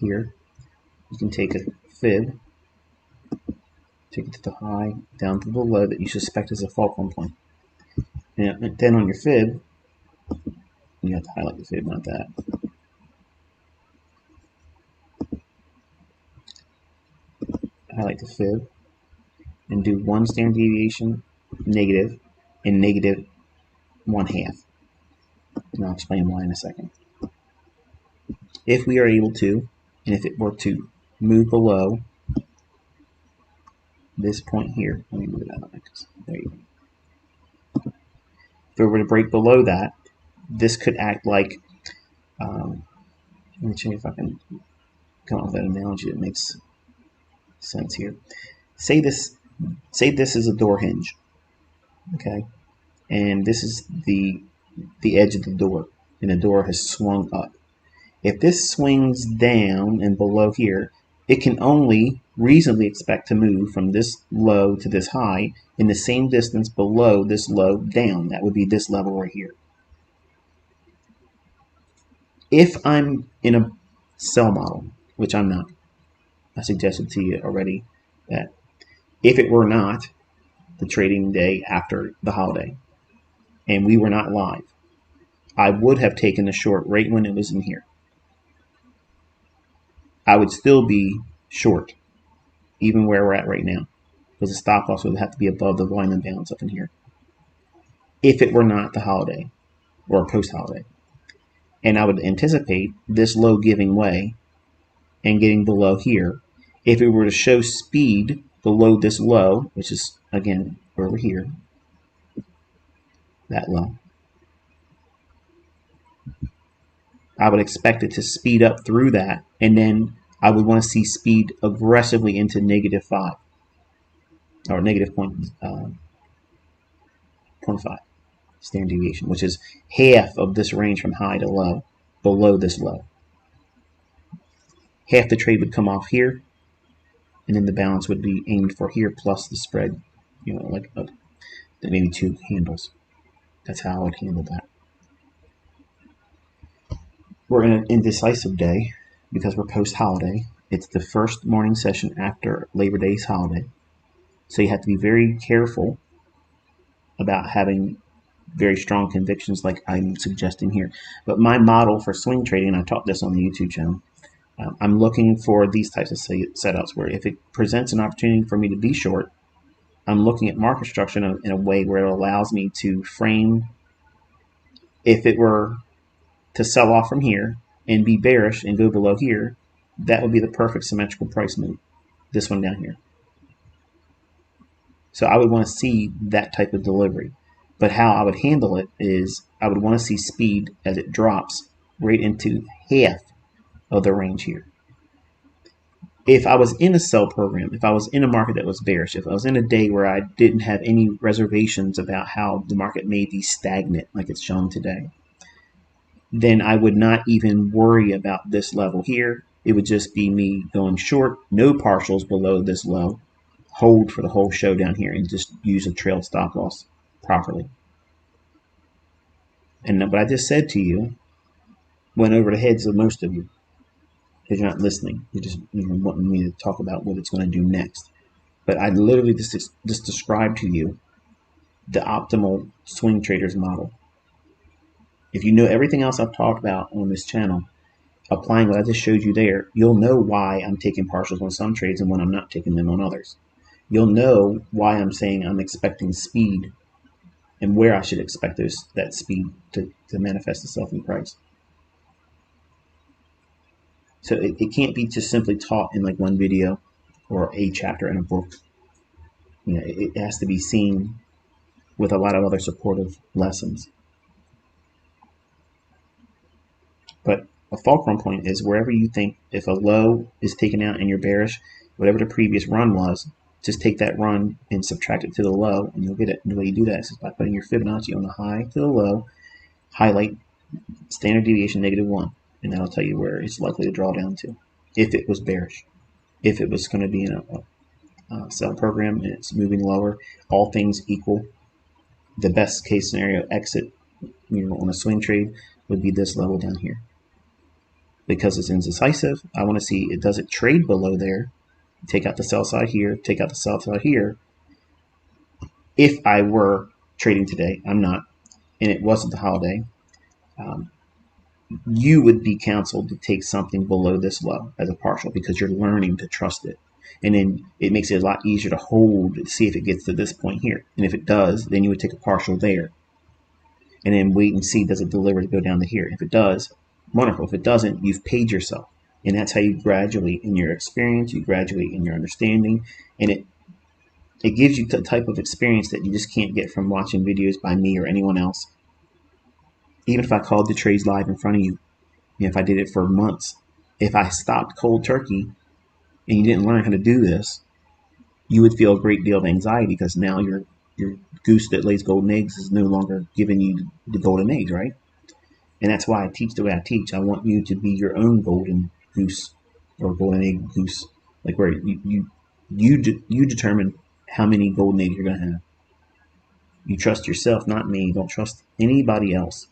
here, you can take a fib, take it to the high, down to the low that you suspect is a fulcrum point. And then on your fib, you have to highlight the fib, not that. Highlight the fib and do one standard deviation negative and negative 1/2. And I'll explain why in a second. If we are able to, and if it were to move below this point here, let me move it out of because there you go. If it were to break below that, this could act like, let me see if I can come up with that analogy that makes sense here. Say this is a door hinge, okay, and this is the edge of the door, and the door has swung up. If this swings down and below here, it can only reasonably expect to move from this low to this high in the same distance below this low down. That would be this level right here. If I'm in a sell model, which I'm not, I suggested to you already that if it were not the trading day after the holiday and we were not live, I would have taken the short right when it was in here. I would still be short, even where we're at right now, because the stop loss would have to be above the volume and balance up in here. If it were not the holiday or post-holiday, and I would anticipate this low giving way and getting below here. If it were to show speed below this low, which is again over here, that low, I would expect it to speed up through that, and then I would want to see speed aggressively into -5 or negative 0.5 standard deviation, which is half of this range from high to low, below this low. Half the trade would come off here, and then the balance would be aimed for here plus the spread, like maybe 2 handles. That's how I would handle that. We're in an indecisive day because we're post-holiday. It's the first morning session after Labor Day's holiday. So you have to be very careful about having very strong convictions like I'm suggesting here. But my model for swing trading, and I taught this on the YouTube channel, I'm looking for these types of setups where if it presents an opportunity for me to be short, I'm looking at market structure in a way where it allows me to frame, if it were to sell off from here and be bearish and go below here, that would be the perfect symmetrical price move, this one down here. So I would want to see that type of delivery. But how I would handle it is I would want to see speed as it drops right into half of the range here. If I was in a sell program, if I was in a market that was bearish, if I was in a day where I didn't have any reservations about how the market may be stagnant like it's shown today, then I would not even worry about this level here. It would just be me going short, no partials below this low, hold for the whole show down here, and just use a trailed stop loss properly. And what I just said to you went over the heads of most of you because you're not listening. You're just wanting me to talk about what it's going to do next. But I literally just described to you the optimal swing trader's model. If you know everything else I've talked about on this channel, applying what I just showed you there, you'll know why I'm taking partials on some trades and when I'm not taking them on others. You'll know why I'm saying I'm expecting speed and where I should expect that speed to manifest itself in price. So it can't be just simply taught in like one video or a chapter in a book. It has to be seen with a lot of other supportive lessons. But a fulcrum point is wherever you think if a low is taken out and you're bearish, whatever the previous run was, just take that run and subtract it to the low, and you'll get it. And the way you do that is by putting your Fibonacci on the high to the low, highlight standard deviation -1, and that'll tell you where it's likely to draw down to if it was bearish. If it was going to be in a sell program and it's moving lower, all things equal, the best case scenario exit on a swing trade would be this level down here. because it's indecisive. I want to see it, does it trade below there? Take out the sell side here, take out the sell side here. If I were trading today, I'm not, and it wasn't the holiday, um, you would be counseled to take something below this low as a partial because you're learning to trust it. And then it makes it a lot easier to hold to see if it gets to this point here. And if it does, then you would take a partial there. And then wait and see, does it deliver to go down to here? If it does, wonderful. If it doesn't, you've paid yourself. And that's how you graduate in your experience, you graduate in your understanding, and it gives you the type of experience that you just can't get from watching videos by me or anyone else. Even if I called the trades live in front of you, and if I did it for months, if I stopped cold turkey and you didn't learn how to do this, you would feel a great deal of anxiety because now your goose that lays golden eggs is no longer giving you the golden eggs, right? And that's why I teach the way I teach. I want you to be your own golden goose or golden egg goose, like where you determine how many golden eggs you're gonna have. You trust yourself, not me. Don't trust anybody else.